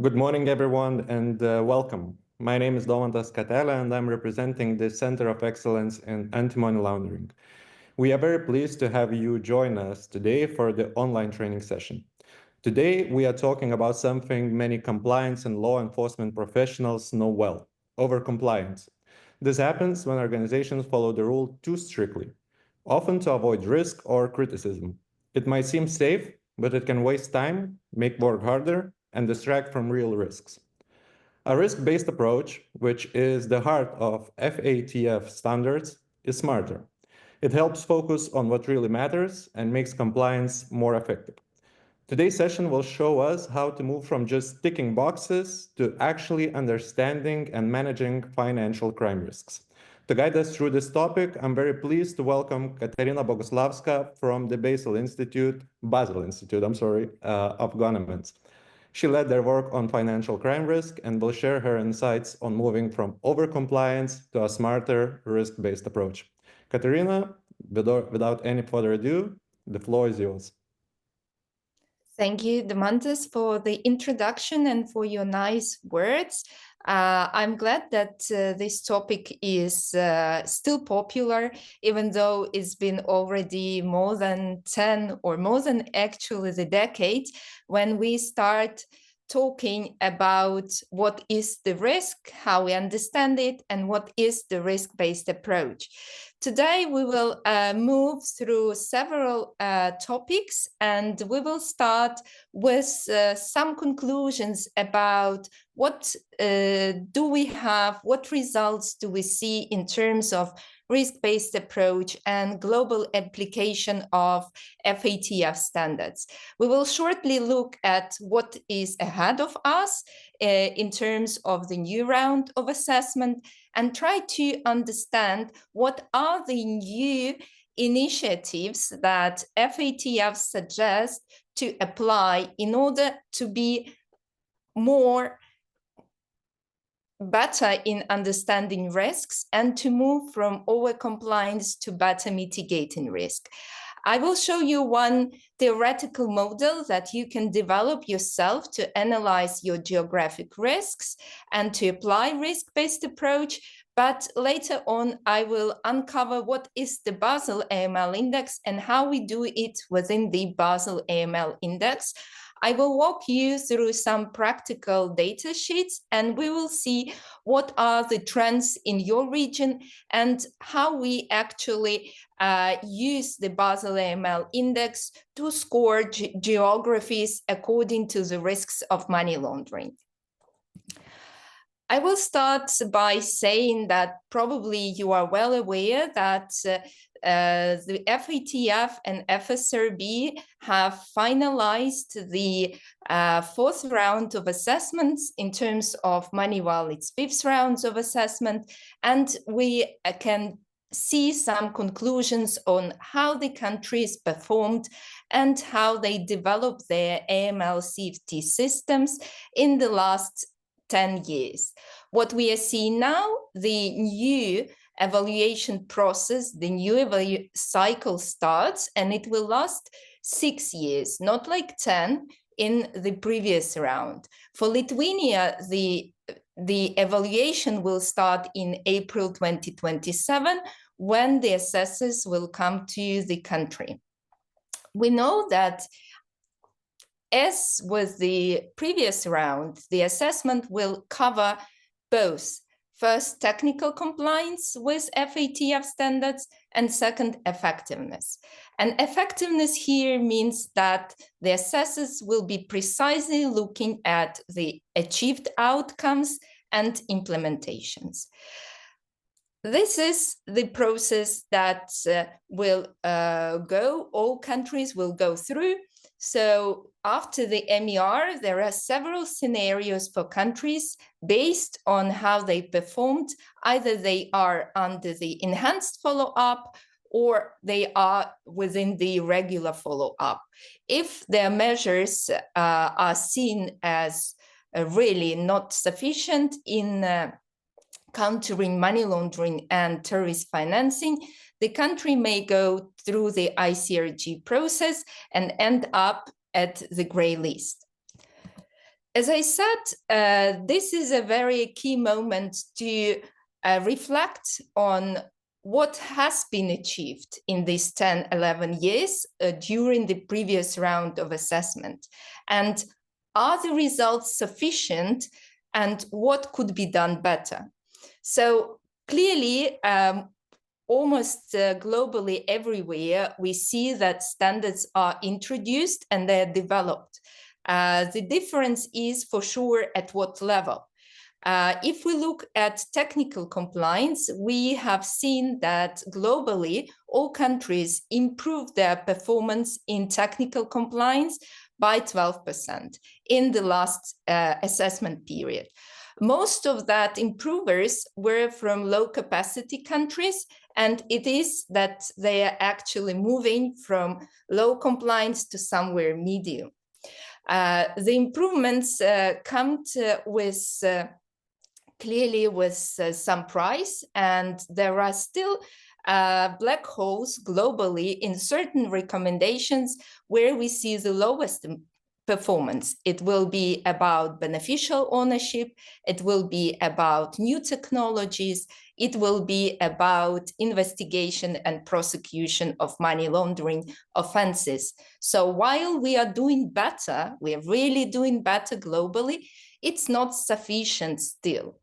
Good morning, everyone, and welcome. My name is Domantas Katela, and I'm representing the Center of Excellence in Anti-Money Laundering. We are very pleased to have you join us today for the online training session. Today, we are talking about something many compliance and law enforcement professionals know well: overcompliance. This happens when organizations follow the rule too strictly, often to avoid risk or criticism. It might seem safe, but it can waste time, make work harder, and distract from real risks. A risk-based approach, which is the heart of FATF standards, is smarter. It helps focus on what really matters and makes compliance more effective. Today's session will show us how to move from just ticking boxes to actually understanding and managing financial crime risks. To guide us through this topic, I'm very pleased to welcome Katerina Boguslavska from the Basel Institute, of Governments. She led their work on financial crime risk and will share her insights on moving from overcompliance to a smarter risk-based approach. Katerina, without any further ado, the floor is yours. Thank you, Domantas, for the introduction and for your nice words. I'm glad that this topic is still popular, even though it's been already more than 10 or more than actually the decade when we start talking about what is the risk, how we understand it, and what is the risk-based approach. Today, we will move through several topics, and we will start with some conclusions about what do we have, what results do we see in terms of risk-based approach and global application of FATF standards. We will shortly look at what is ahead of us in terms of the new round of assessment and try to understand what are the new initiatives that FATF suggests to apply in order to be better in understanding risks and to move from overcompliance to better mitigating risk. I will show you one theoretical model that you can develop yourself to analyze your geographic risks and to apply risk-based approach. But later on, I will uncover what is the Basel AML index and how we do it within the Basel AML index. I will walk you through some practical data sheets, and we will see what are the trends in your region and how we actually use the Basel AML index to score geographies according to the risks of money laundering. I will start by saying that probably you are well aware that the FATF and FSRB have finalized the fourth round of assessments in terms of money wallets, fifth rounds of assessment, and we can see some conclusions on how the countries performed and how they developed their AML safety systems in the last 10 years. What we are seeing now, the new evaluation process, the new cycle starts, and it will last 6 years, not like 10 in the previous round. For Lithuania, the evaluation will start in April 2027, when the assessors will come to the country. We know that as with the previous round, the assessment will cover both, first, technical compliance with FATF standards, and second, effectiveness. And effectiveness here means that the assessors will be precisely looking at the achieved outcomes and implementations. This is the process that all countries will go through. So after the MER, there are several scenarios for countries based on how they performed. Either they are under the enhanced follow-up or they are within the regular follow-up. If their measures are seen as really not sufficient in countering money laundering and terrorist financing, the country may go through the ICRG process and end up at the gray list. As I said, this is a very key moment to reflect on what has been achieved in these 10, 11 years during the previous round of assessment. And are the results sufficient, and what could be done better? So clearly, almost globally everywhere, we see that standards are introduced and they're developed. The difference is for sure at what level. If we look at technical compliance, we have seen that globally, all countries improved their performance in technical compliance by 12% in the last assessment period. Most of that improvers were from low capacity countries, and it is that they are actually moving from low compliance to somewhere medium. The improvements come with clearly with some price, and there are still black holes globally in certain recommendations where we see the lowest performance. It will be about beneficial ownership, it will be about new technologies, it will be about investigation and prosecution of money laundering offenses. So while we are doing better, we are really doing better globally, it's not sufficient still.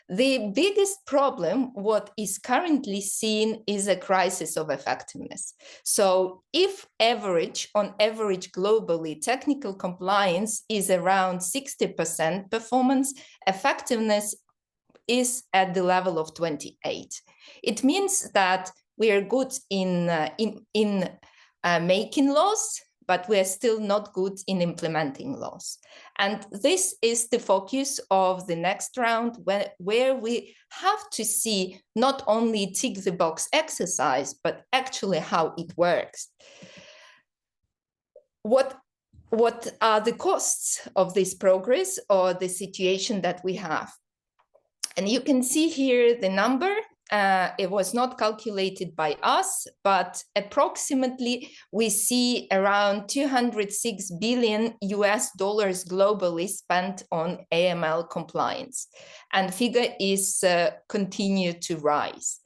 The biggest problem, what is currently seen, is a crisis of effectiveness. So if on average globally, technical compliance is around 60% performance, effectiveness is at the level of 28. It means that we are good in making laws, but we're still not good in implementing laws. And this is the focus of the next round, where we have to see not only tick the box exercise, but actually how it works. What are the costs of this progress or the situation that we have? And you can see here the number. It was not calculated by us, but approximately we see around 206 billion US dollars globally spent on AML compliance. And figure is continue to rise.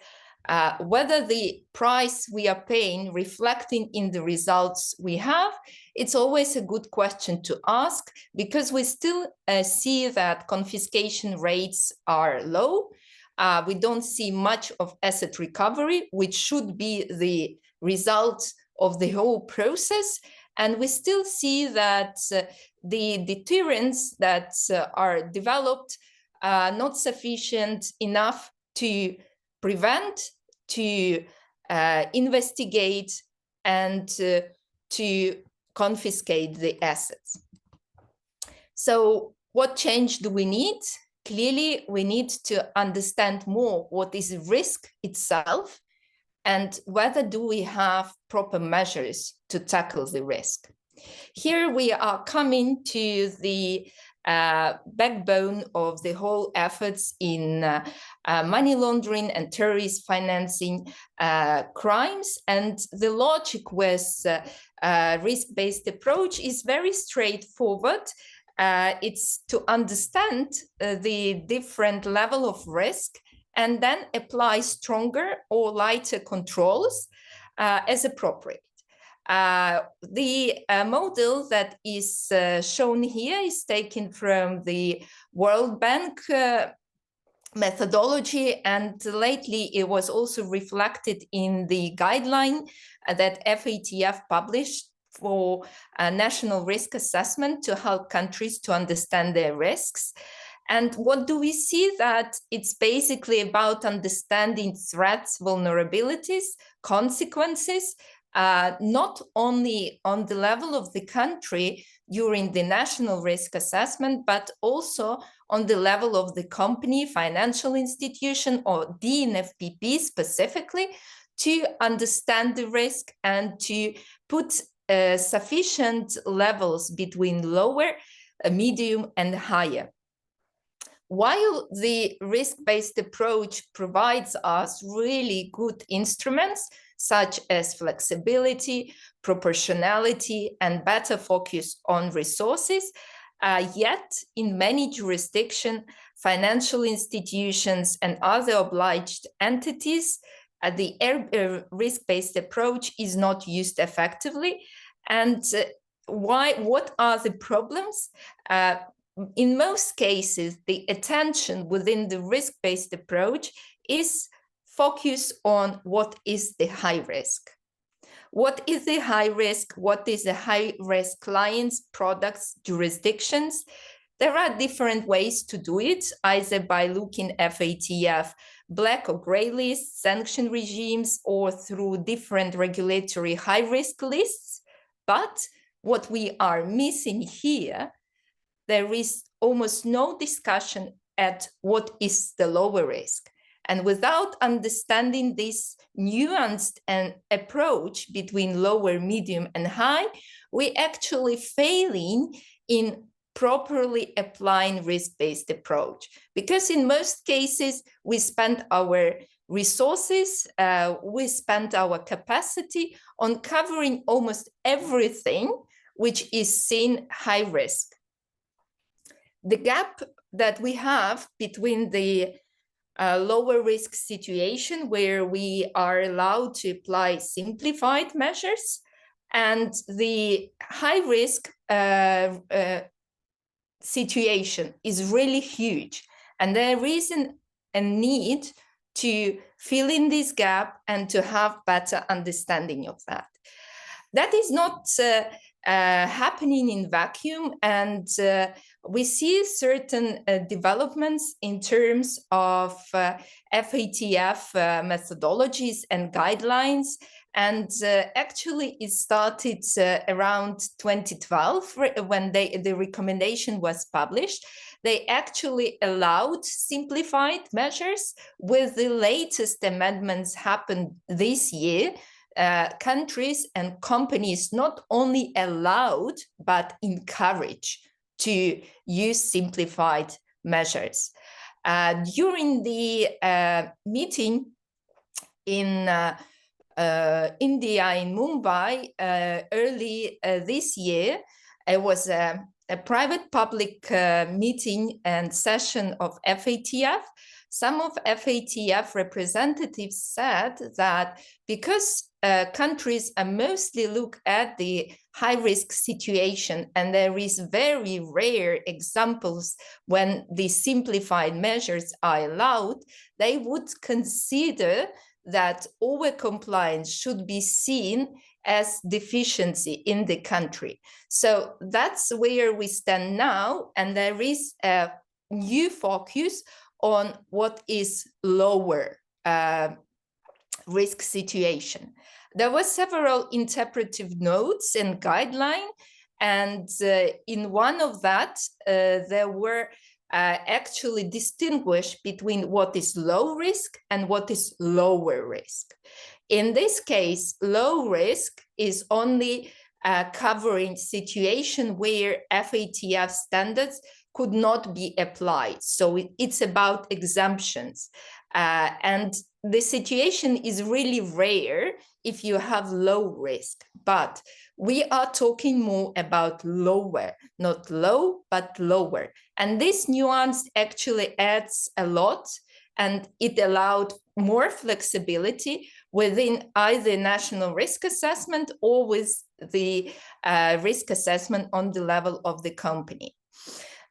Whether the price we are paying reflecting in the results we have, it's always a good question to ask, because we still see that confiscation rates are low. We don't see much of asset recovery, which should be the result of the whole process. And we still see that the deterrents that are developed are not sufficient enough to prevent, to investigate, and to confiscate the assets. So what change do we need? Clearly, we need to understand more what is risk itself, and whether do we have proper measures to tackle the risk. Here we are coming to the backbone of the whole efforts in money laundering and terrorist financing crimes. And the logic with risk-based approach is very straightforward. It's to understand the different level of risk and then apply stronger or lighter controls as appropriate. The model that is shown here is taken from the World Bank methodology, and lately it was also reflected in the guideline that FATF published for national risk assessment to help countries to understand their risks. And what do we see? That it's basically about understanding threats, vulnerabilities, consequences, not only on the level of the country during the national risk assessment, but also on the level of the company, financial institution, or DNFPP specifically, to understand the risk and to put sufficient levels between lower, medium, and higher. While the risk-based approach provides us really good instruments, such as flexibility, proportionality, and better focus on resources, Yet, in many jurisdictions, financial institutions and other obliged entities, the risk-based approach is not used effectively. And what are the problems? In most cases, the attention within the risk-based approach is focused on what is the high risk. What is the high risk? What is the high risk clients, products, jurisdictions? There are different ways to do it, either by looking FATF black or gray lists, sanction regimes, or through different regulatory high risk lists. But what we are missing here, there is almost no discussion at what is the lower risk. And without understanding this nuanced approach between lower, medium, and high, we actually failing in properly applying risk-based approach. Because in most cases, we spend our resources, we spend our capacity on covering almost everything which is seen high risk. The gap that we have between the lower risk situation where we are allowed to apply simplified measures and the high risk situation is really huge. And there is a need to fill in this gap and to have better understanding of that. That is not happening in vacuum, and we see certain developments in terms of FATF methodologies and guidelines. And actually, it started around 2012 when the recommendation was published. They actually allowed simplified measures. With the latest amendments happened this year, countries and companies not only allowed, but encouraged to use simplified measures. During the meeting in India, in Mumbai, early this year, it was a private-public meeting and session of FATF. Some of FATF representatives said that because countries are mostly look at the high-risk situation, and there is very rare examples when the simplified measures are allowed, they would consider that overcompliance should be seen as deficiency in the country. So that's where we stand now, and there is a new focus on what is lower risk situation. There were several interpretive notes and guidelines, and in one of that, there were actually distinguished between what is low risk and what is lower risk. In this case, low risk is only covering situation where FATF standards could not be applied. So it's about exemptions. And the situation is really rare if you have low risk, but we are talking more about lower, not low, but lower. And this nuance actually adds a lot, and it allowed more flexibility within either national risk assessment or with the risk assessment on the level of the company.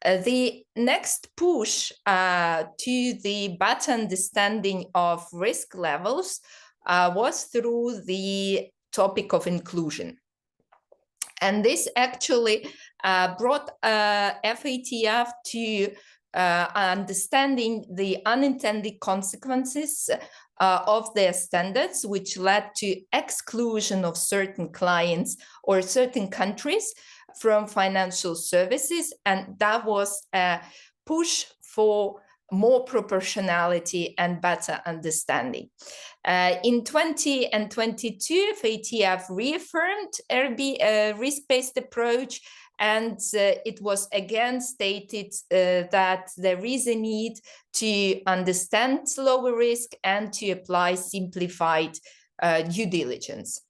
The next push to the better understanding of risk levels was through the topic of inclusion. And this actually brought FATF to understanding the unintended consequences of their standards, which led to exclusion of certain clients or certain countries from financial services. And that was a push for more proportionality and better understanding. In 2020 and 2022, FATF reaffirmed a risk-based approach, and it was again stated that there is a need to understand lower risk and to apply simplified due diligence.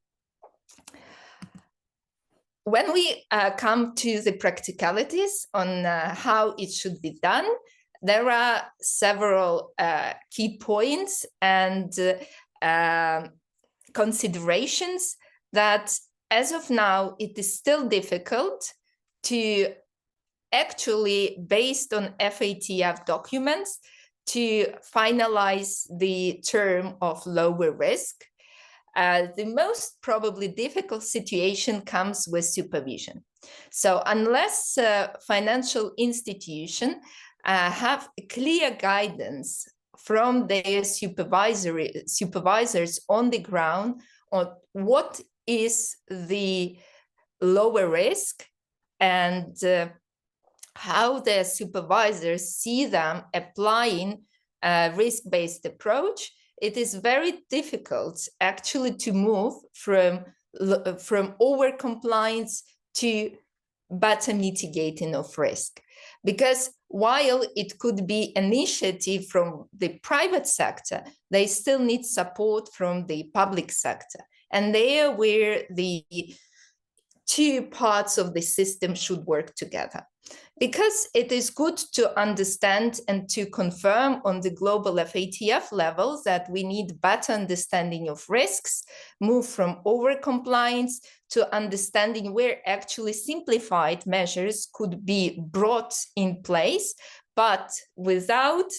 when we come to the practicalities on how it should be done, there are several key points and considerations that, as of now, it is still difficult to actually, based on FATF documents, to finalize the term of lower risk. The most probably difficult situation comes with supervision. So unless financial institutions have clear guidance from their supervisors on the ground on what is the lower risk and how the supervisors see them applying a risk-based approach, it is very difficult actually to move from overcompliance to better mitigating of risk. Because while it could be initiative from the private sector, they still need support from the public sector. And there where the two parts of the system should work together. Because it is good to understand and to confirm on the global FATF levels that we need better understanding of risks, move from overcompliance to understanding where actually simplified measures could be brought in place, but without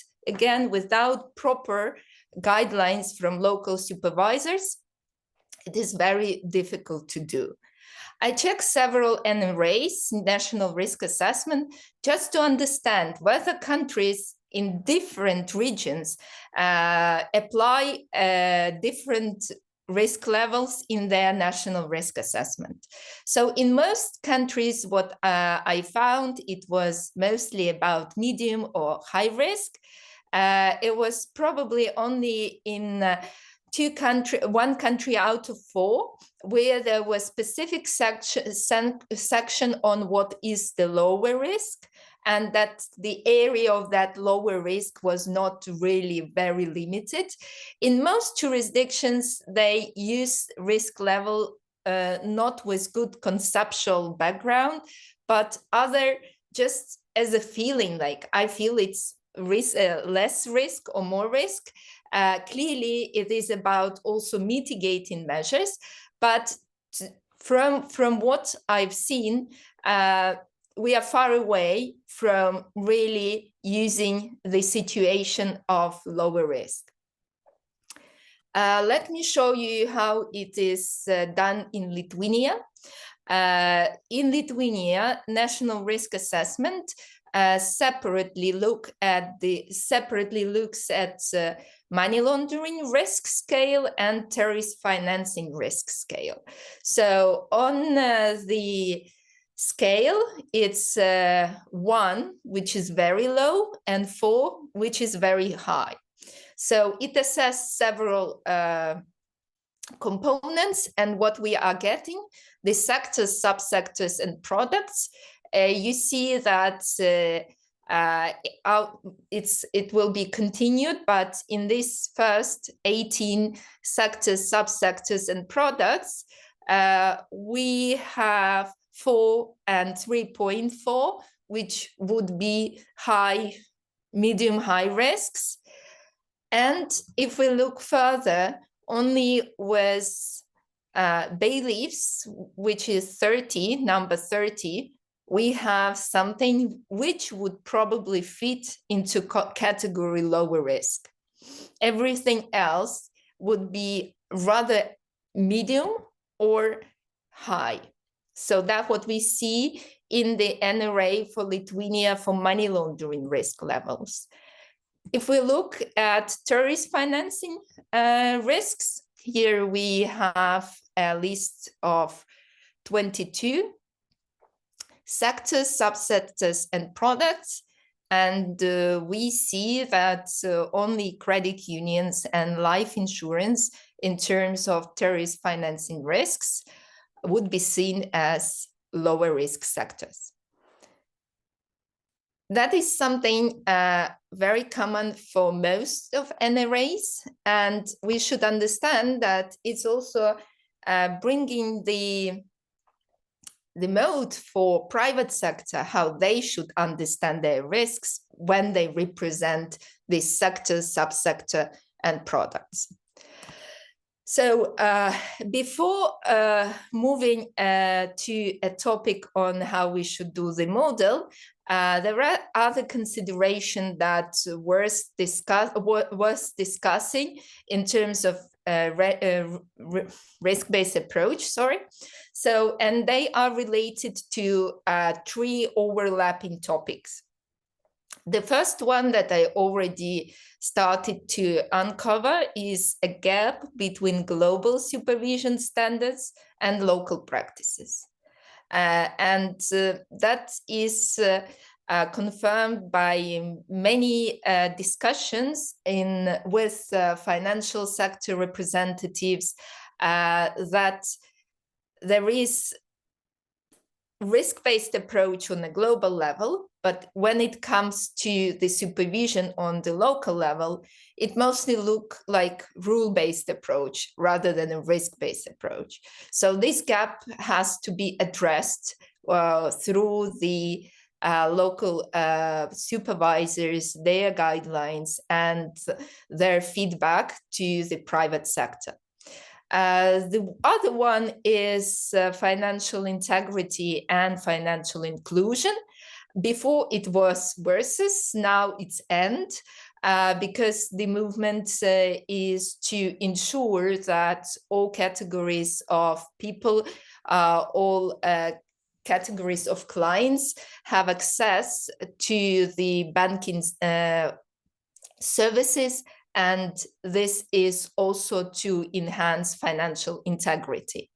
proper guidelines from local supervisors, it is very difficult to do. I checked several NRAs, National Risk Assessment, just to understand whether countries in different regions apply different risk levels in their national risk assessment. So in most countries, what I found, it was mostly about medium or high risk. It was probably only in one country out of 4 where there was specific section on what is the lower risk, and that the area of that lower risk was not really very limited. In most jurisdictions, they use risk level not with good conceptual background, but other just as a feeling, like I feel it's less risk or more risk. Clearly, it is about also mitigating measures, but from what I've seen, we are far away from really using the situation of lower risk. Let me show you how it is done in Lithuania. In Lithuania, National Risk Assessment separately looks at money laundering risk scale and terrorist financing risk scale. So on the scale, it's 1, which is very low, and 4, which is very high. So it assesses several components, and what we are getting, the sectors, subsectors, and products. You see that it will be continued, but in this first 18 sectors, subsectors, and products, we have 4 and 3.4, which would be high, medium, high risks. And if we look further, only with bailiffs, which is 30, number 30, we have something which would probably fit into category lower risk. Everything else would be rather medium or high. So that's what we see in the NRA for Lithuania for money laundering risk levels. If we look at terrorist financing risks, here we have a list of 22 sectors, subsectors, and products. And we see that only credit unions and life insurance in terms of terrorist financing risks would be seen as lower risk sectors. That is something very common for most of NRAs, and we should understand that it's also bringing the the mode for private sector, how they should understand their risks when they represent this sector, subsector, and products. So before moving to a topic on how we should do the model, there are other considerations that was discussing in terms of risk-based approach, So, and they are related to 3 overlapping topics. The first one that I already started to uncover is a gap between global supervision standards and local practices. That is confirmed by many discussions with financial sector representatives that there is risk-based approach on a global level, but when it comes to the supervision on the local level, it mostly looks like rule-based approach rather than a risk-based approach. So this gap has to be addressed through the local supervisors, their guidelines, and their feedback to the private sector. The other one is financial integrity and financial inclusion. Before it was versus, now it's and, because the movement is to ensure that all categories of people, all categories of clients have access to the banking services, and this is also to enhance financial integrity.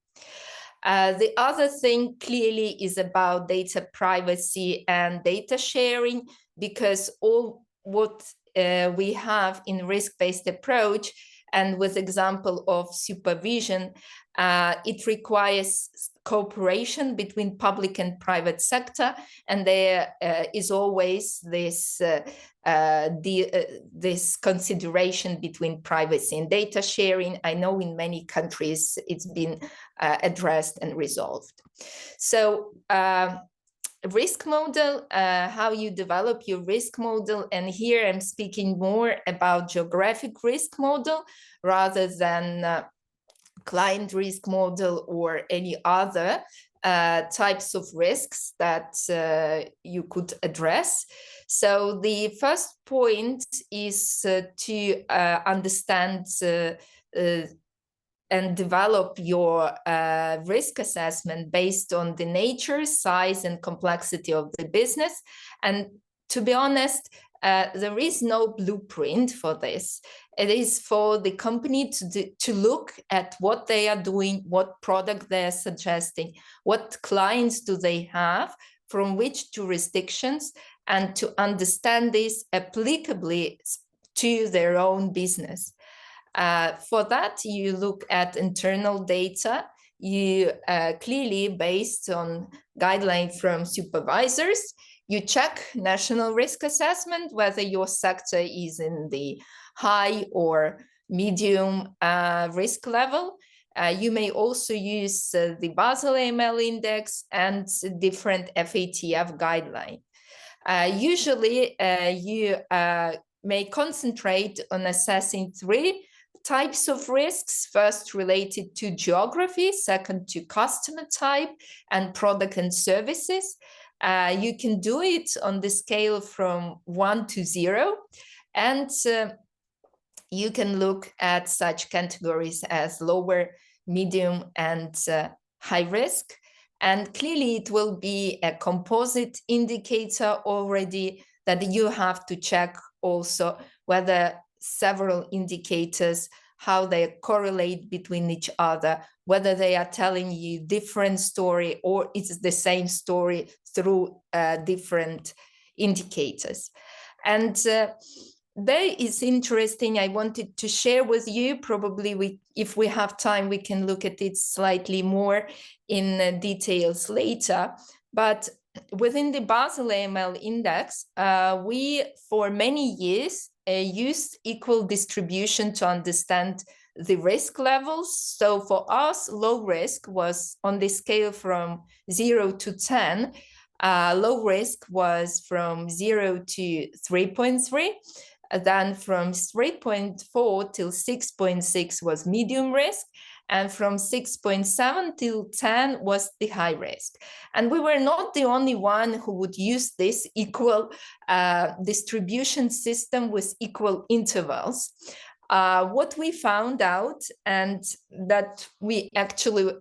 The other thing clearly is about data privacy and data sharing, because all what we have in risk-based approach and with example of supervision, it requires cooperation between public and private sector, and there is always this this consideration between privacy and data sharing. I know in many countries it's been addressed and resolved. So risk model, how you develop your risk model, and here I'm speaking more about geographic risk model rather than client risk model or any other types of risks that you could address. So the first point is to understand and develop your risk assessment based on the nature, size, and complexity of the business. And to be honest, there is no blueprint for this. It is for the company to look at what they are doing, what product they're suggesting, what clients do they have, from which jurisdictions, and to understand this applicably to their own business. For that, you look at internal data. You clearly, based on guidelines from supervisors, you check national risk assessment, whether your sector is in the high or medium risk level. You may also use the Basel AML index and different FATF guidelines. Usually, you may concentrate on assessing 3 types of risks: first, related to geography; second, to customer type and product and services. You can do it on the scale from 1 to 0, and you can look at such categories as lower, medium, and high risk. And clearly, it will be a composite indicator already that you have to check also whether several indicators, how they correlate between each other, whether they are telling you different story or it's the same story through different indicators. And there is interesting, I wanted to share with you, probably if we have time, we can look at it slightly more in details later. But within the Basel AML index, we, for many years, used equal distribution to understand the risk levels. So for us, low risk was on the scale from 0 to 10. Low risk was from 0 to 3.3. Then from 3.4 till 6.6 was medium risk. And from 6.7 till 10 was the high risk. And we were not the only one who would use this equal distribution system with equal intervals. What we found out, and that we actually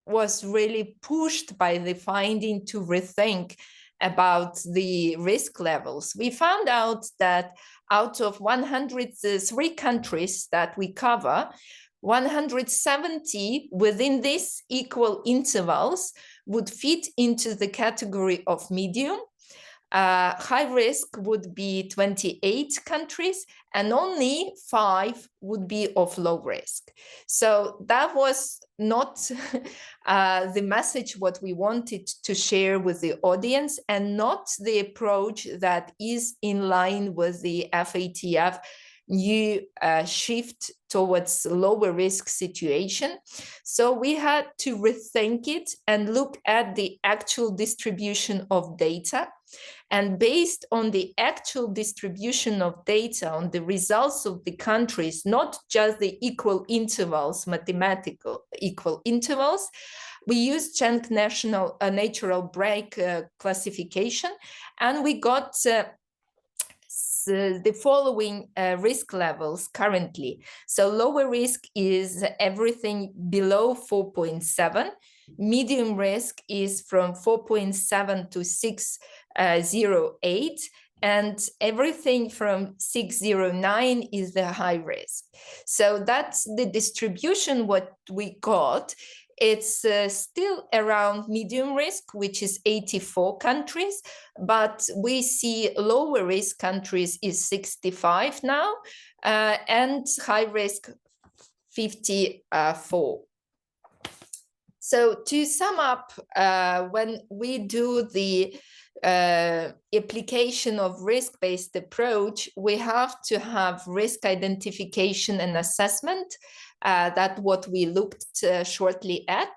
was really pushed by the finding to rethink about the risk levels. We found out that out of 103 countries that we cover, 170 within these equal intervals would fit into the category of medium. High risk would be 28 countries, and only 5 would be of low risk. So that was not the message what we wanted to share with the audience, and not the approach that is in line with the FATF new shift towards lower risk situation. So we had to rethink it and look at the actual distribution of data. And based on the actual distribution of data, on the results of the countries, not just the equal intervals, mathematical equal intervals, we used Schenck natural break classification, and we got the following risk levels currently. So lower risk is everything below 4.7. Medium risk is from 4.7 to 608. And everything from 609 is the high risk. So that's the distribution what we got. It's still around medium risk, which is 84 countries, but we see lower risk countries is 65 now, and high risk 54. So to sum up, when we do the application of risk-based approach, we have to have risk identification and assessment. That what we looked shortly at.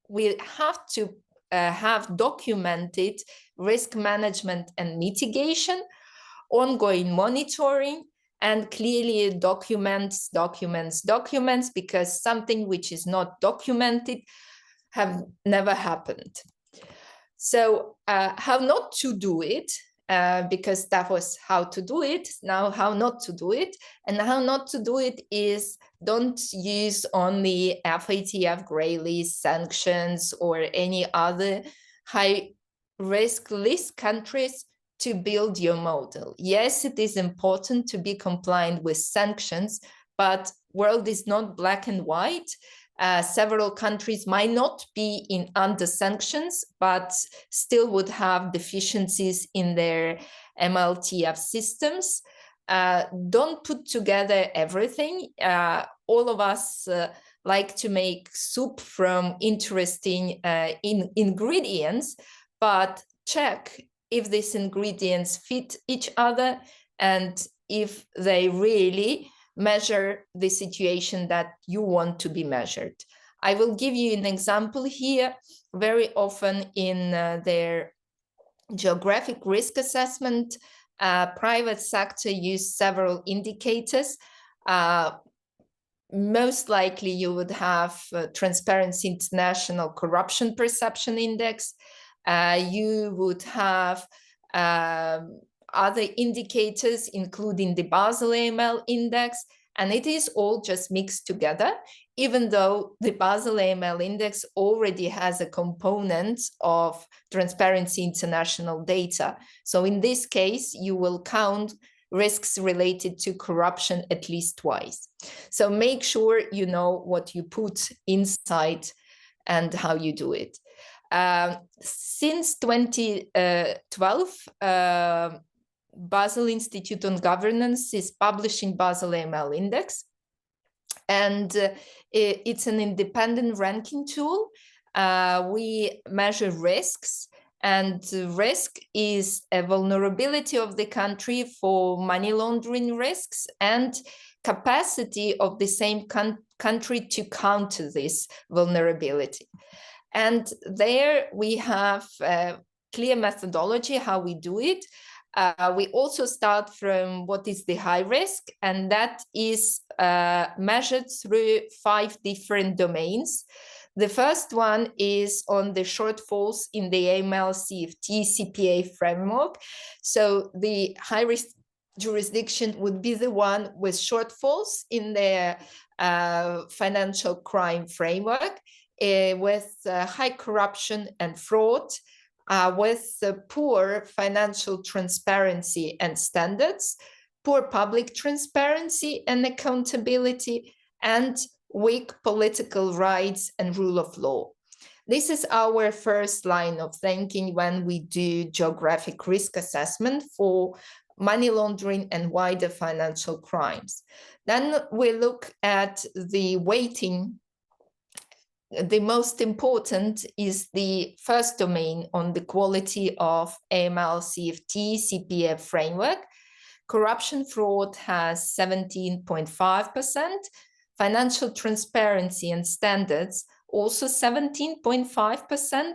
We have to have documented risk management and mitigation, ongoing monitoring, and clearly documents, because something which is not documented have never happened. So how not to do it, because that was how to do it. Now how not to do it. And how not to do it is don't use only FATF gray list sanctions or any other high risk list countries to build your model. Yes, it is important to be compliant with sanctions, but world is not black and white. Several countries might not be under sanctions, but still would have deficiencies in their MLTF systems. Don't put together everything. All of us like to make soup from interesting ingredients, but check if these ingredients fit each other and if they really measure the situation that you want to be measured. I will give you an example here. Very often in their geographic risk assessment, private sector use several indicators. Most likely you would have Transparency International Corruption Perception Index. You would have other indicators, including the Basel AML index, and it is all just mixed together, even though the Basel AML index already has a component of Transparency International data. So in this case, you will count risks related to corruption at least twice. So make sure you know what you put inside and how you do it. Since 2012, Basel Institute on Governance is publishing Basel AML Index, and it's an independent ranking tool. We measure risks, And risk is a vulnerability of the country for money laundering risks and capacity of the same country to counter this vulnerability. And there we have a clear methodology how we do it. We also start from what is the high risk, and that is measured through 5 different domains. The first one is on the shortfalls in the AML-CFT CPA framework. So the high-risk jurisdiction would be the one with shortfalls in their financial crime framework, with high corruption and fraud, with poor financial transparency and standards, poor public transparency and accountability, and weak political rights and rule of law. This is our first line of thinking when we do geographic risk assessment for money laundering and wider financial crimes. Then we look at the weighting. The most important is the first domain on the quality of AML-CFT CPF framework. Corruption fraud has 17.5%, financial transparency and standards also 17.5%,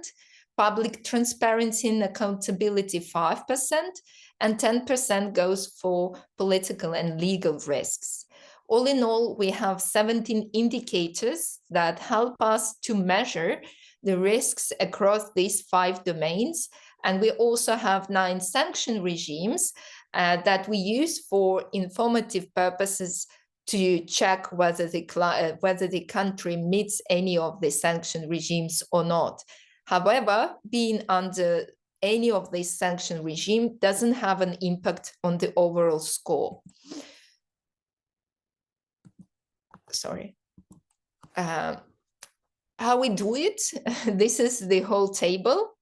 public transparency and accountability 5%, and 10% goes for political and legal risks. All in all, we have 17 indicators that help us to measure the risks across these 5 domains. And we also have 9 sanction regimes that we use for informative purposes to check whether the country meets any of the sanction regimes or not. However, being under any of these sanction regime doesn't have an impact on the overall score. Sorry. How we do it, this is the whole table.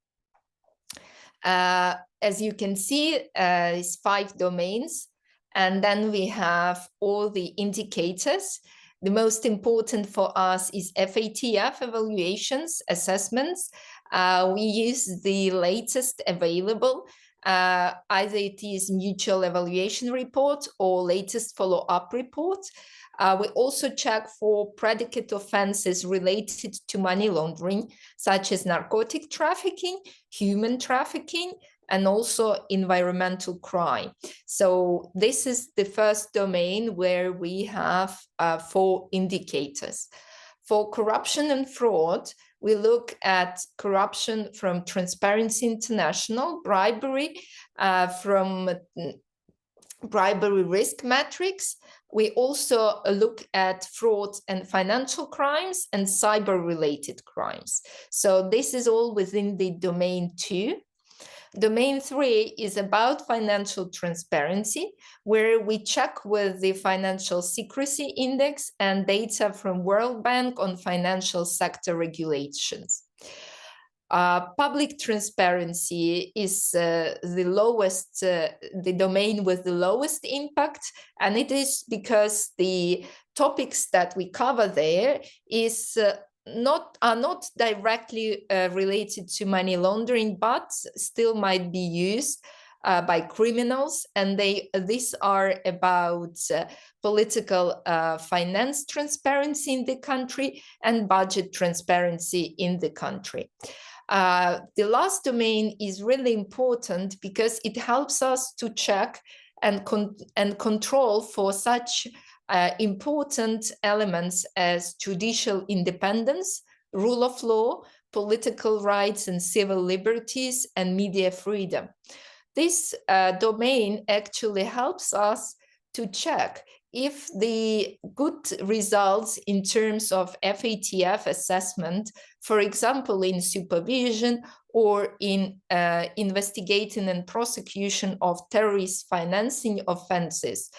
As you can see, it's 5 domains, and then we have all the indicators. The most important for us is FATF evaluations, assessments. We use the latest available, either it is mutual evaluation report or latest follow-up report. We also check for predicate offenses related to money laundering, such as narcotic trafficking, human trafficking, and also environmental crime. So this is the first domain where we have 4 indicators. For corruption and fraud, we look at corruption from Transparency International, bribery from bribery risk matrix. We also look at fraud and financial crimes and cyber-related crimes. So this is all within the domain 2. Domain 3 is about financial transparency, where we check with the Financial Secrecy Index and data from World Bank on financial sector regulations. Public transparency is the lowest, the domain with the lowest impact, and it is because the topics that we cover there are not directly related to money laundering, but still might be used by criminals, and these are about political finance transparency in the country and budget transparency in the country. The last domain is really important because it helps us to check and control for such important elements as judicial independence, rule of law, political rights and civil liberties, and media freedom. This domain actually helps us to check if the good results in terms of FATF assessment, for example, in supervision or in investigating and prosecution of terrorist financing offenses,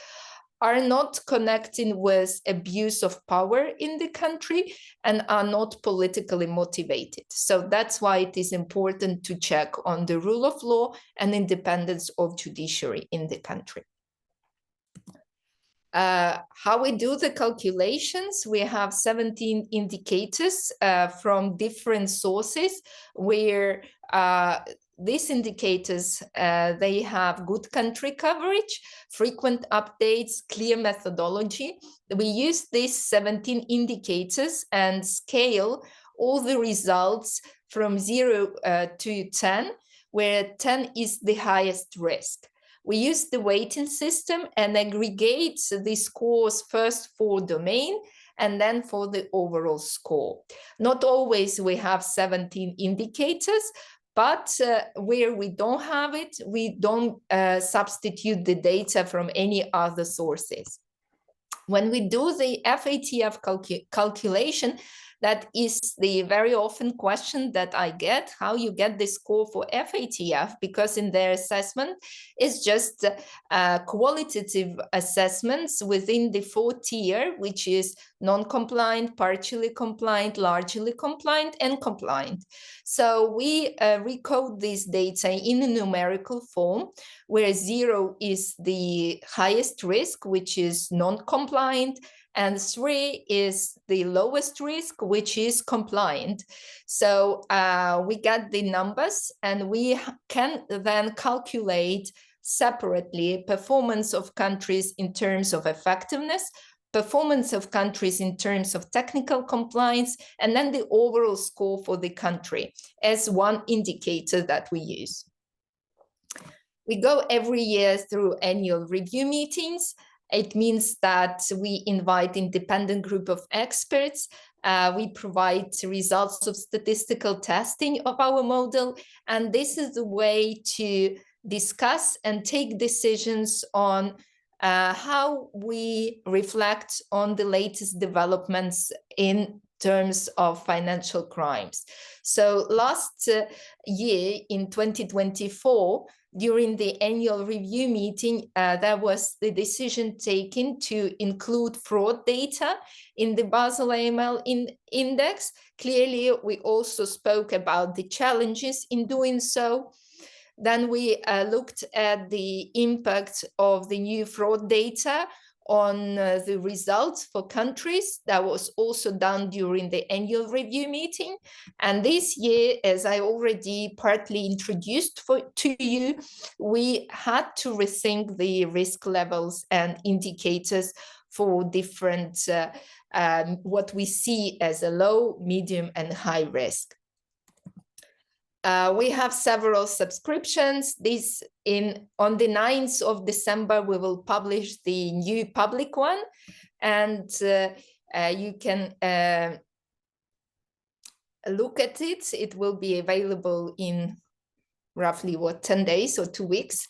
are not connecting with abuse of power in the country and are not politically motivated. So that's why it is important to check on the rule of law and independence of judiciary in the country. How we do the calculations, we have 17 indicators from different sources where these indicators, they have good country coverage, frequent updates, clear methodology. We use these 17 indicators and scale all the results from 0 to 10, where 10 is the highest risk. We use the weighting system and aggregate the scores first for domain and then for the overall score. Not always we have 17 indicators, but where we don't have it, we don't substitute the data from any other sources. When we do the FATF calculation, that is the very often question that I get, how you get the score for FATF, because in their assessment, it's just qualitative assessments within the 4-tier, which is non-compliant, partially compliant, largely compliant, and compliant. So we recode this data in a numerical form, where 0 is the highest risk, which is non-compliant, and 3 is the lowest risk, which is compliant. So we get the numbers, and we can then calculate separately performance of countries in terms of effectiveness, performance of countries in terms of technical compliance, and then the overall score for the country as one indicator that we use. We go every year through annual review meetings. It means that we invite independent group of experts. We provide results of statistical testing of our model. And this is the way to discuss and take decisions on how we reflect on the latest developments in terms of financial crimes. So last year in 2024, during the annual review meeting, there was the decision taken to include fraud data in the Basel AML index. Clearly, we also spoke about the challenges in doing so. Then we looked at the impact of the new fraud data on the results for countries. That was also done during the annual review meeting. And this year, as I already partly introduced to you, we had to rethink the risk levels and indicators for different, what we see as a low, medium, and high risk. We have several subscriptions. On the 9th of December, we will publish the new public one, and you can look at it. It will be available in roughly 10 days or 2 weeks.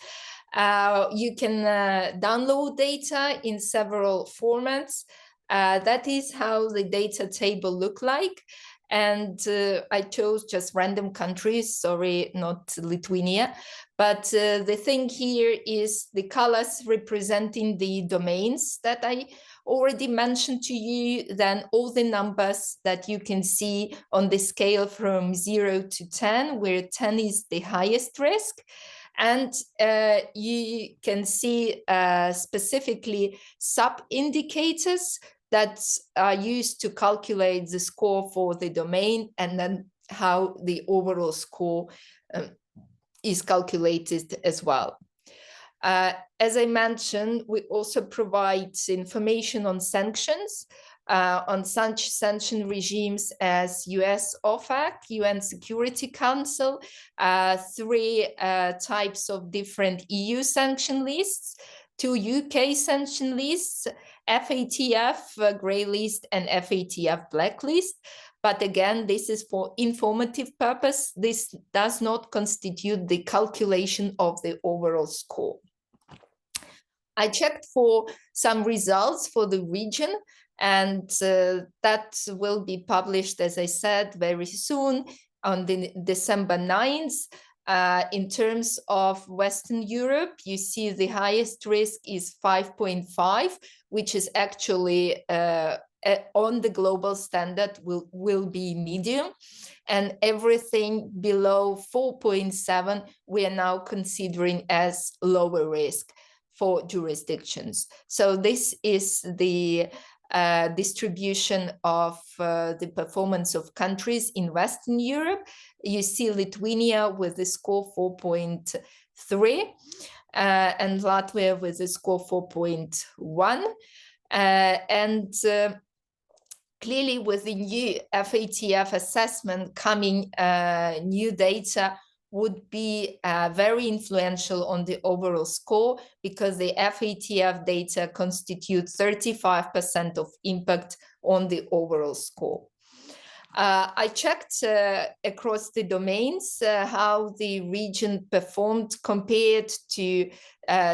You can download data in several formats. That is how the data table look like. And I chose just random countries, sorry, not Lithuania. But the thing here is the colors representing the domains that I already mentioned to you, then all the numbers that you can see on the scale from 0 to 10, where 10 is the highest risk. And you can see specifically sub-indicators that are used to calculate the score for the domain, and then how the overall score is calculated as well. As I mentioned, we also provide information on sanctions, on such sanction regimes as US OFAC, UN Security Council, 3 types of different EU sanction lists, 2 UK sanction lists, FATF grey list and FATF blacklist. But again, this is for informative purpose. This does not constitute the calculation of the overall score. I checked for some results for the region, and that will be published, as I said, very soon on December 9th. In terms of Western Europe, you see the highest risk is 5.5, which is actually on the global standard will be medium. And everything below 4.7, we are now considering as lower risk for jurisdictions. So this is the distribution of the performance of countries in Western Europe. You see Lithuania with a score 4.3 and Latvia with a score 4.1. And clearly with the new FATF assessment coming, new data would be very influential on the overall score, because the FATF data constitute 35% of impact on the overall score. I checked across the domains how the region performed compared to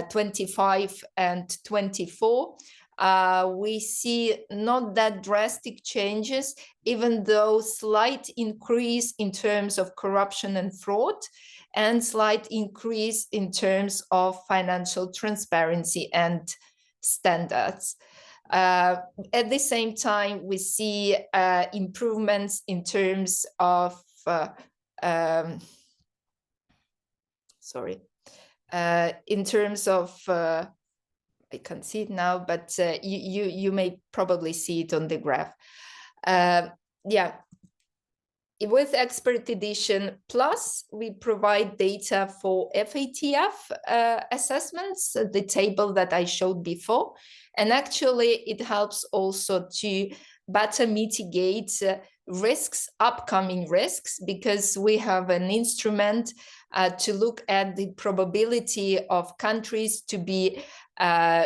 25 and 24. We see not that drastic changes, even though slight increase in terms of corruption and fraud, and slight increase in terms of financial transparency and standards. At the same time, we see improvements in terms of in terms of I can't see it now, but you may probably see it on the graph. Yeah. With Expert Edition Plus, we provide data for FATF assessments, the table that I showed before. And actually, it helps also to better mitigate risks, upcoming risks, because we have an instrument to look at the probability of countries to be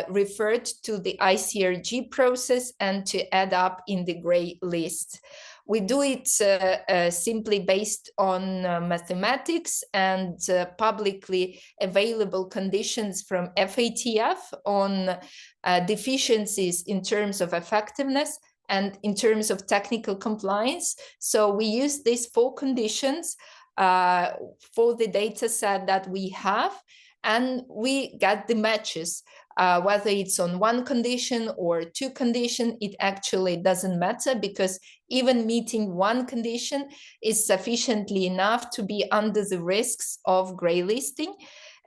referred to the ICRG process and to add up in the grey list. We do it simply based on mathematics and publicly available conditions from FATF on deficiencies in terms of effectiveness and in terms of technical compliance. So we use these 4 conditions for the data set that we have, and we get the matches. Whether it's on 1 condition or 2 conditions, it actually doesn't matter, because even meeting 1 condition is sufficiently enough to be under the risks of grey listing.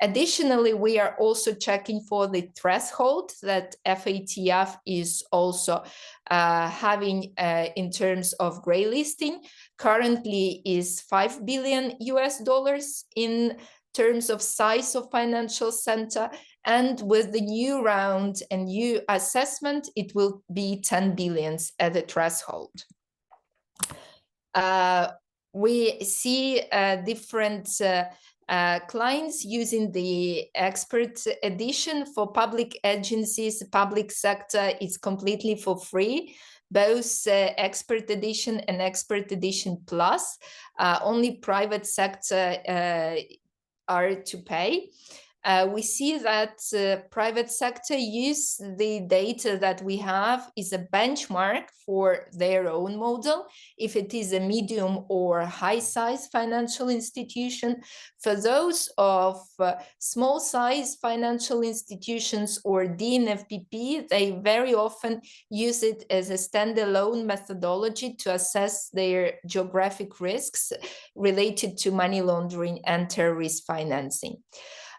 Additionally, we are also checking for the threshold that FATF is also having in terms of grey listing. Currently is $5 billion in terms of size of financial center. And with the new round and new assessment, it will be 10 billion at the threshold. We see different clients using the Expert Edition. For public agencies, public sector is completely for free. Both Expert Edition and Expert Edition Plus. Only private sector are to pay. We see that private sector use the data that we have is a benchmark for their own model, if it is a medium or high size financial institution. For those of small size financial institutions or DNFPP, they very often use it as a standalone methodology to assess their geographic risks related to money laundering and terrorist financing.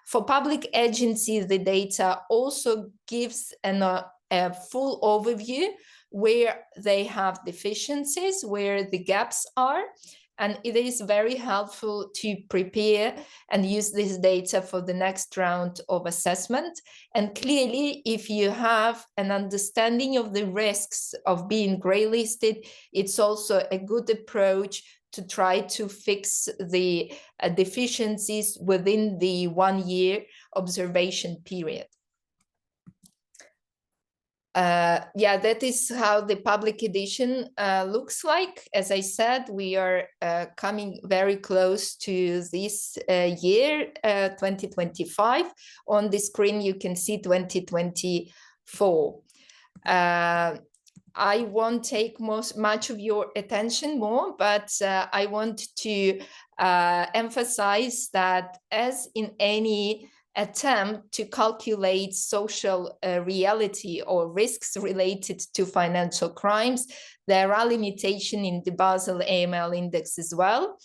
For public agencies, the data also gives a full overview where they have deficiencies, where the gaps are, and it is very helpful to prepare and use this data for the next round of assessment. And clearly, if you have an understanding of the risks of being grey listed, it's also a good approach to try to fix the deficiencies within the 1 year observation period. Yeah, that is how the public edition looks like. As I said, we are coming very close to this year, 2025. On the screen, you can see 2024. I won't take much of your attention more, but I want to emphasize that, as in any attempt to calculate social reality or risks related to financial crimes, there are limitations in the Basel AML index as well.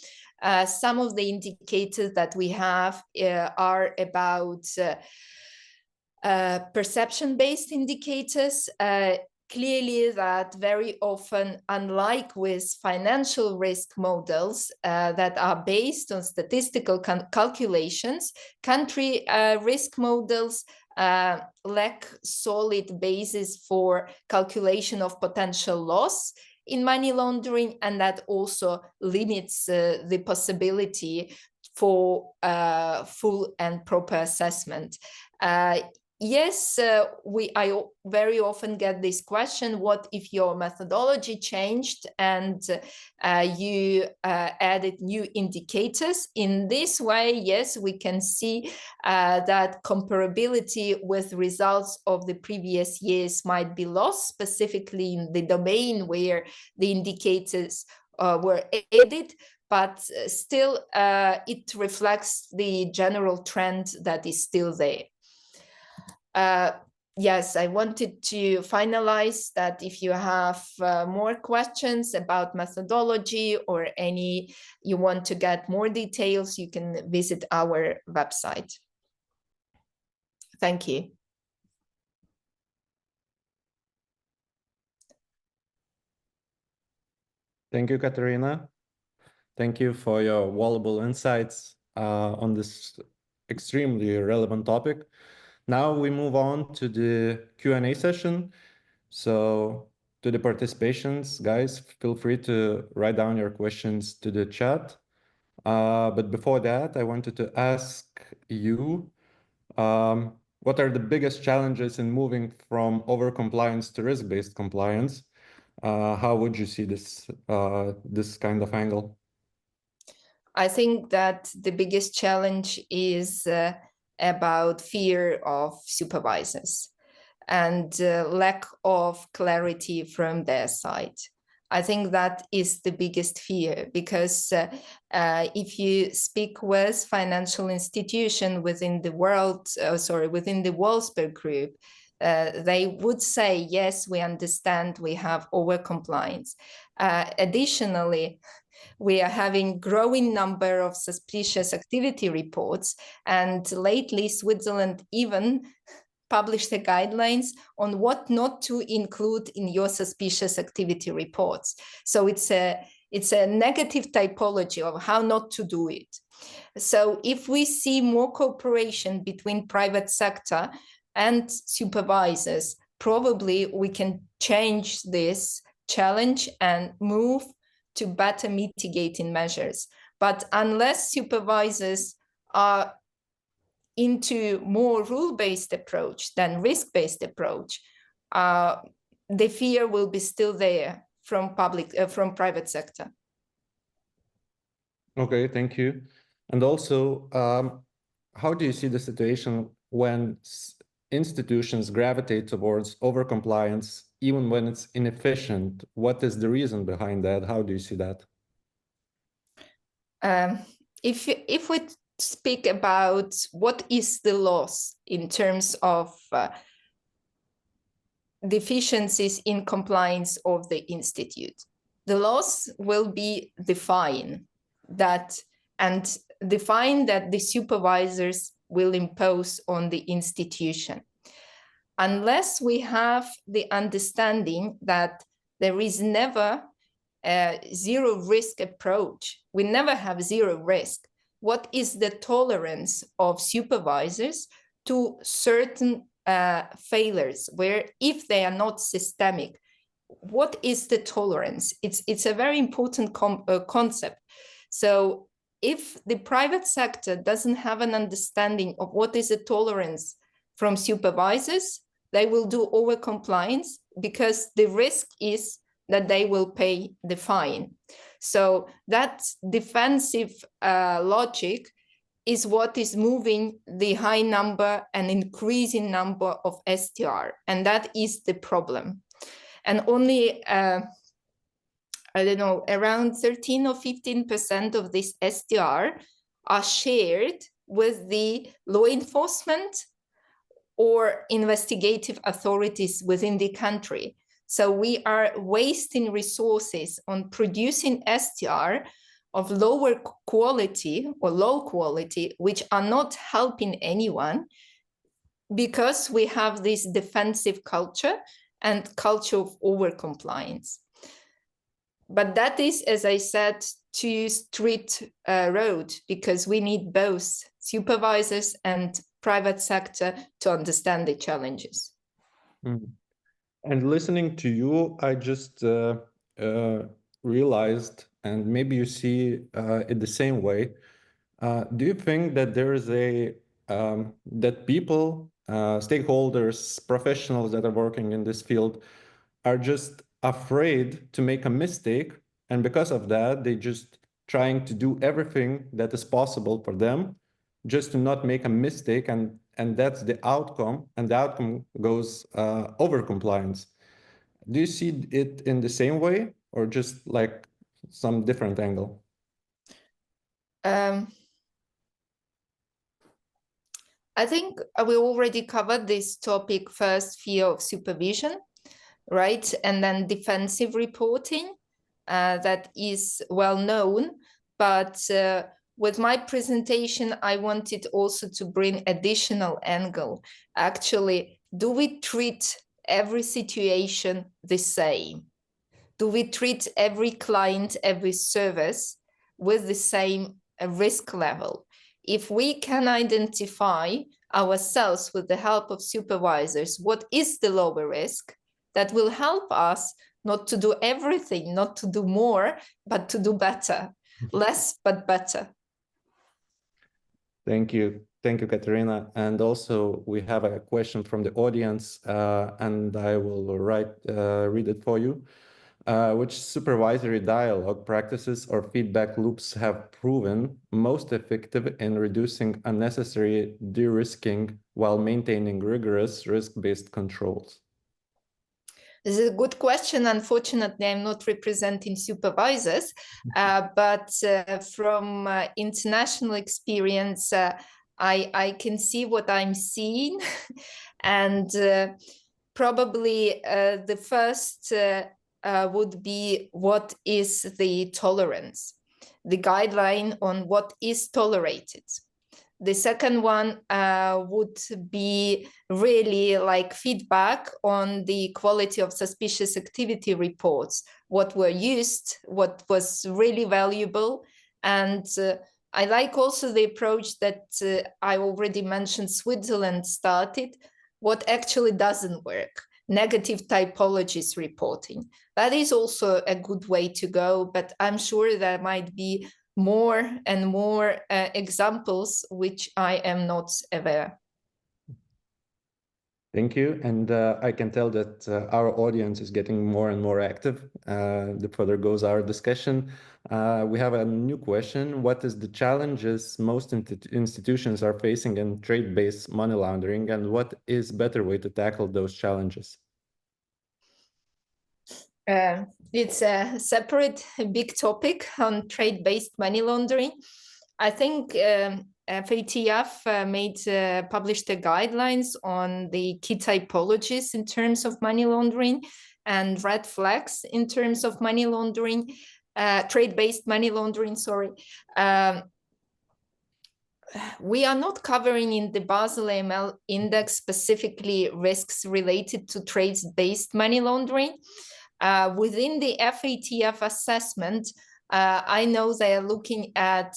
Some of the indicators that we have are about perception-based indicators. clearly that very often, unlike with financial risk models that are based on statistical calculations, country risk models lack solid basis for calculation of potential loss in money laundering, and that also limits the possibility for full and proper assessment. Yes, I very often get this question: what if your methodology changed and you added new indicators? In this way, yes, we can see that comparability with results of the previous years might be lost, specifically in the domain where the indicators were added, but still it reflects the general trend that is still there. Yes, I wanted to finalize that if you have more questions about methodology or you want to get more details, you can visit our website. Thank you. Thank you, Katerina. Thank you for your valuable insights on this extremely relevant topic. Now we move on to the Q&A session. So to the participations, guys, feel free to write down your questions to the chat. But before that, I wanted to ask you, what are the biggest challenges in moving from overcompliance to risk-based compliance? How would you see this kind of angle? I think that the biggest challenge is about fear of supervisors and lack of clarity from their side. I think that is the biggest fear, because if you speak with financial institution within the within the Wolfsberg Group, they would say, yes, we understand we have overcompliance. Additionally, we are having growing number of suspicious activity reports, and lately Switzerland even published the guidelines on what not to include in your suspicious activity reports. So it's a negative typology of how not to do it. So if we see more cooperation between private sector and supervisors, probably we can change this challenge and move to better mitigating measures. But unless supervisors are into more rule-based approach than risk-based approach, the fear will be still there from private sector. Okay, thank you. And also, how do you see the situation when institutions gravitate towards overcompliance, even when it's inefficient? What is the reason behind that? How do you see that? If we speak about what is the loss in terms of deficiencies in compliance of the institute, the loss will be the fine that the supervisors will impose on the institution. Unless we have the understanding that there is never a zero risk approach, we never have zero risk. What is the tolerance of supervisors to certain failures, where if they are not systemic, what is the tolerance? It's a very important concept. So if the private sector doesn't have an understanding of what is the tolerance from supervisors, they will do overcompliance, because the risk is that they will pay the fine. So that defensive logic is what is moving the high number and increasing number of STR, and that is the problem. And only, I don't know, around 13 or 15% of this STR are shared with the law enforcement or investigative authorities within the country. So we are wasting resources on producing STR of lower quality or low quality, which are not helping anyone, because we have this defensive culture and culture of overcompliance. But that is, as I said, too straight road, because we need both supervisors and private sector to understand the challenges. Mm. And listening to you, I just realized, and maybe you see it the same way. Do you think that there is that people, stakeholders, professionals that are working in this field are just afraid to make a mistake, and because of that, they just trying to do everything that is possible for them just to not make a mistake, and that's the outcome, and the outcome goes over compliance. Do you see it in the same way, or just like some different angle? Um, I think we already covered this topic first, fear of supervision, right? And then defensive reporting, that is well known. But with my presentation, I wanted also to bring additional angle. Actually, do we treat every situation the same? Do we treat every client, every service with the same risk level? If we can identify ourselves with the help of supervisors, what is the lower risk, that will help us not to do everything, not to do more, but to do better. Less, but better. Thank you. Thank you, Katerina. And also, we have a question from the audience, and I will read it for you. Which supervisory dialogue practices or feedback loops have proven most effective in reducing unnecessary de-risking while maintaining rigorous risk-based controls? This is a good question. Unfortunately, I'm not representing supervisors, but from international experience, I can see what I'm seeing. And probably the first would be, what is the tolerance? The guideline on what is tolerated. The second one would be really like feedback on the quality of suspicious activity reports, what were used, what was really valuable. And I like also the approach that I already mentioned Switzerland started, what actually doesn't work. Negative typologies reporting. That is also a good way to go, but I'm sure there might be more and more examples which I am not aware. Thank you. And I can tell that our audience is getting more and more active the further goes our discussion. We have a new question. What is the challenges most institutions are facing in trade-based money laundering, and what is better way to tackle those challenges? It's a separate big topic on trade-based money laundering. I think FATF published the guidelines on the key typologies in terms of money laundering and red flags in terms of money laundering, trade-based money laundering, sorry. We are not covering in the Basel AML index specifically risks related to trade-based money laundering. Within the FATF assessment, I know they are looking at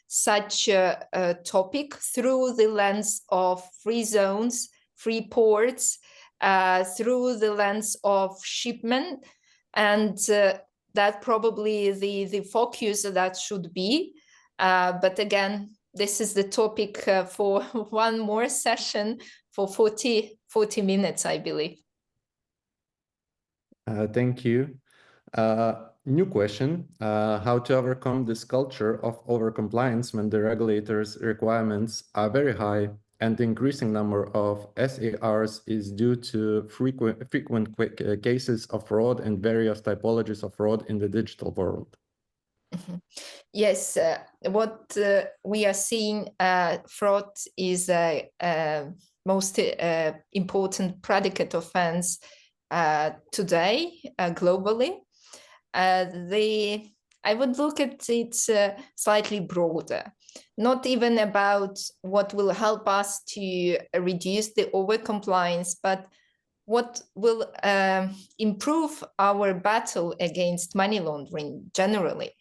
such a topic through the lens of free zones, free ports, through the lens of shipment, and that probably the focus that should be. But again, this is the topic for one more session for 40 minutes, I believe. Thank you. New question, how to overcome this culture of overcompliance when the regulators' requirements are very high and the increasing number of SARs is due to frequent cases of fraud and various typologies of fraud in the digital world. Yes, what we are seeing, fraud is a most important predicate offense today globally. I would look at it slightly broader, not even about what will help us to reduce the overcompliance, but what will improve our battle against money laundering generally.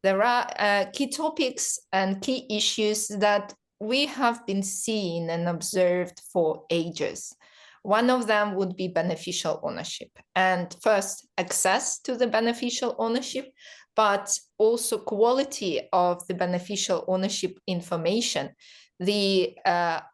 There are key topics and key issues that we have been seeing and observed for ages. One of them would be beneficial ownership. And first, access to the beneficial ownership, but also quality of the beneficial ownership information, the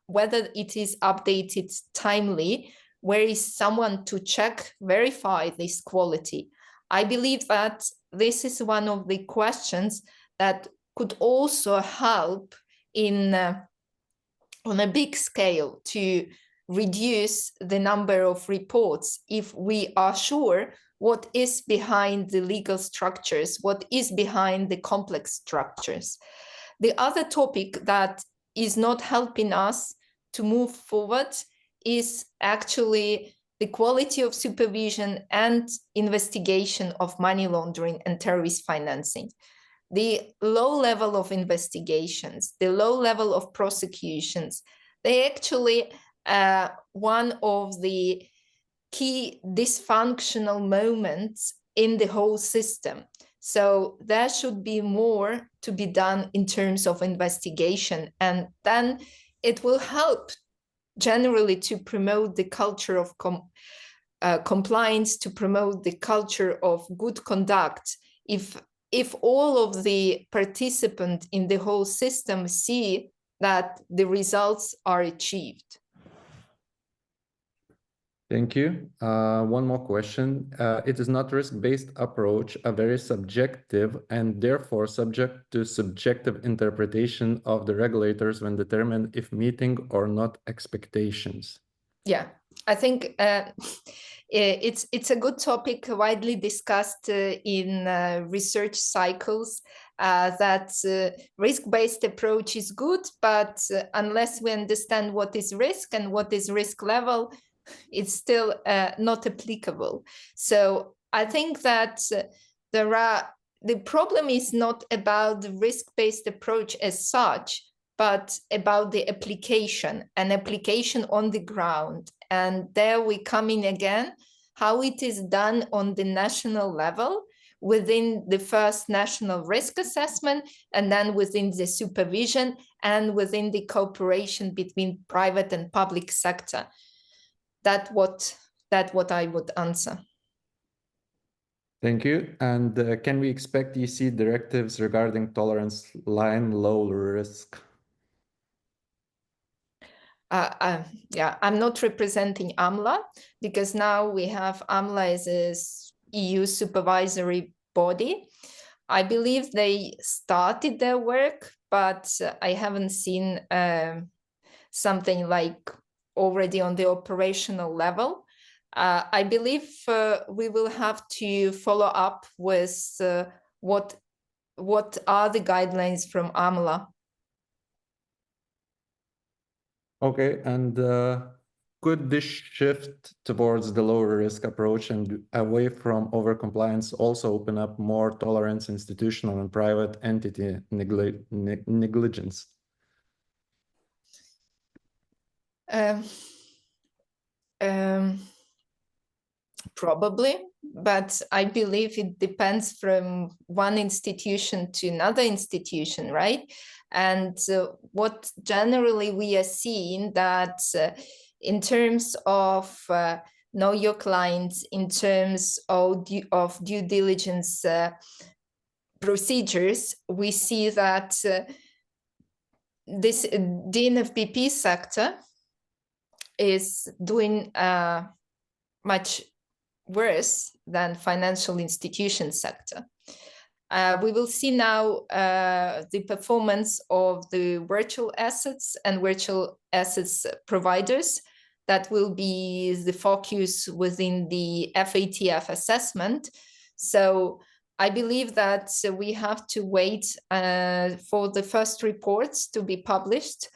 whether it is updated timely, where is someone to check, verify this quality. I believe that this is one of the questions that could also help in on a big scale to reduce the number of reports if we are sure what is behind the legal structures, what is behind the complex structures. The other topic that is not helping us to move forward is actually the quality of supervision and investigation of money laundering and terrorist financing. The low level of investigations, the low level of prosecutions, they actually one of the key dysfunctional moments in the whole system. So there should be more to be done in terms of investigation, and then it will help generally to promote the culture of compliance, to promote the culture of good conduct. If all of the participants in the whole system see that the results are achieved. Thank you. One more question. It is not risk-based approach, a very subjective and therefore subject to subjective interpretation of the regulators when determined if meeting or not expectations? Yeah, I think it's a good topic, widely discussed in research cycles, that risk-based approach is good, but unless we understand what is risk and what is risk level, it's still not applicable. So I think that the problem is not about the risk-based approach as such, but about the application and application on the ground. And there we come in again, how it is done on the national level within the first national risk assessment, and then within the supervision and within the cooperation between private and public sector. That's what I would answer. Thank you. And can we expect EC directives regarding tolerance line low risk? Yeah, I'm not representing AMLA because now we have AMLA as a EU supervisory body. I believe they started their work, but I haven't seen something like already on the operational level. I believe we will have to follow up with what are the guidelines from AMLA. Okay, and could this shift towards the lower risk approach and away from overcompliance also open up more tolerance institutional and private entity negligence? Probably, but I believe it depends from one institution to another institution, right? And what generally we are seeing that in terms of know your clients, in terms of due diligence procedures, we see that this DNFBP sector is doing much worse than financial institution sector. We will see now the performance of the virtual assets and virtual assets providers. That will be the focus within the FATF assessment. So I believe that we have to wait for the first reports to be published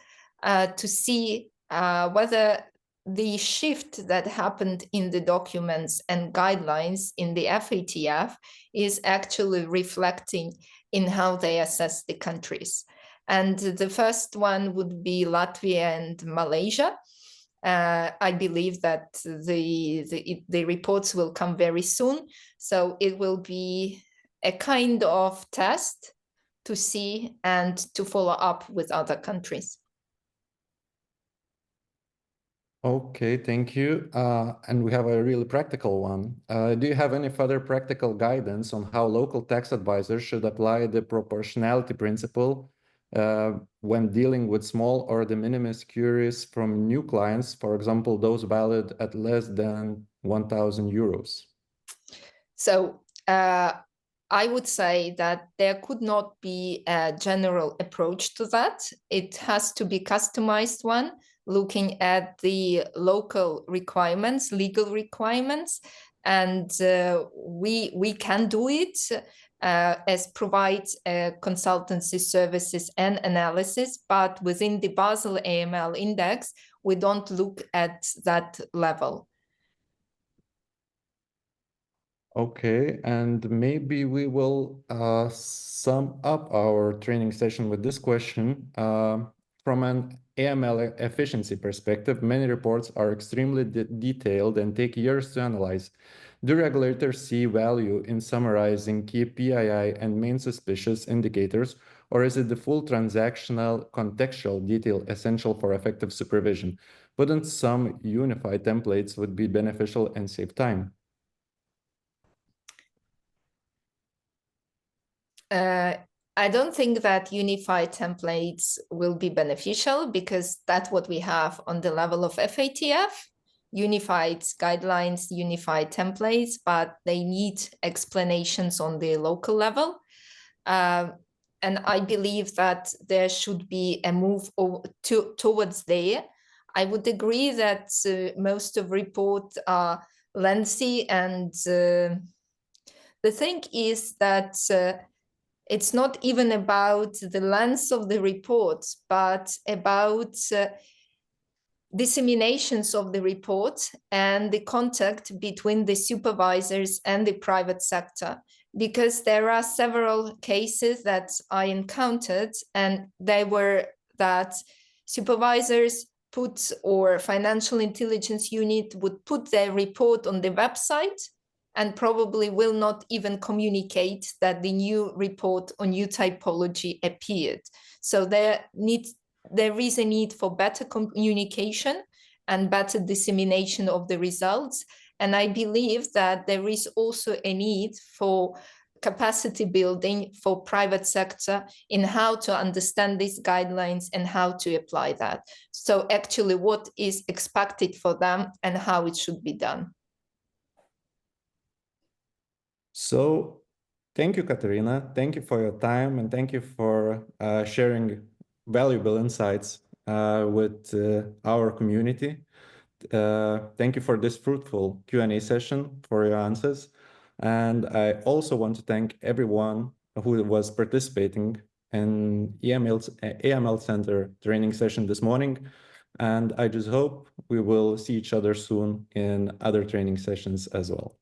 to see whether the shift that happened in the documents and guidelines in the FATF is actually reflecting in how they assess the countries. And the first one would be Latvia and Malaysia. I believe that the reports will come very soon. So it will be a kind of test to see and to follow up with other countries. Okay, thank you. And we have a really practical one. Do you have any further practical guidance on how local tax advisors should apply the proportionality principle when dealing with small or de minimis queries from new clients, for example, those valued at less than 1,000 euros? So I would say that there could not be a general approach to that. It has to be customized one, looking at the local requirements, legal requirements, and we can do it as provide consultancy services and analysis, but within the Basel AML index, we don't look at that level. Okay, and maybe we will sum up our training session with this question. From an AML efficiency perspective, many reports are extremely detailed and take years to analyze. Do regulators see value in summarizing key PII and main suspicious indicators, or is it the full transactional contextual detail essential for effective supervision? Wouldn't some unified templates would be beneficial and save time? I don't think that unified templates will be beneficial because that's what we have on the level of FATF, unified guidelines, unified templates, but they need explanations on the local level. And I believe that there should be a move towards there. I would agree that most of reports are lengthy, and the thing is that it's not even about the length of the report, but about disseminations of the report and the contact between the supervisors and the private sector. Because there are several cases that I encountered, and they were that supervisors put, or financial intelligence unit would put their report on the website and probably will not even communicate that the new report on new typology appeared. So there is a need for better communication and better dissemination of the results. And I believe that there is also a need for capacity building for private sector in how to understand these guidelines and how to apply that. So actually what is expected for them and how it should be done. So thank you, Katerina. Thank you for your time, and thank you for sharing valuable insights with our community. Thank you for this fruitful Q&A session, for your answers. And I also want to thank everyone who was participating in AML Center training session this morning. And I just hope we will see each other soon in other training sessions as well.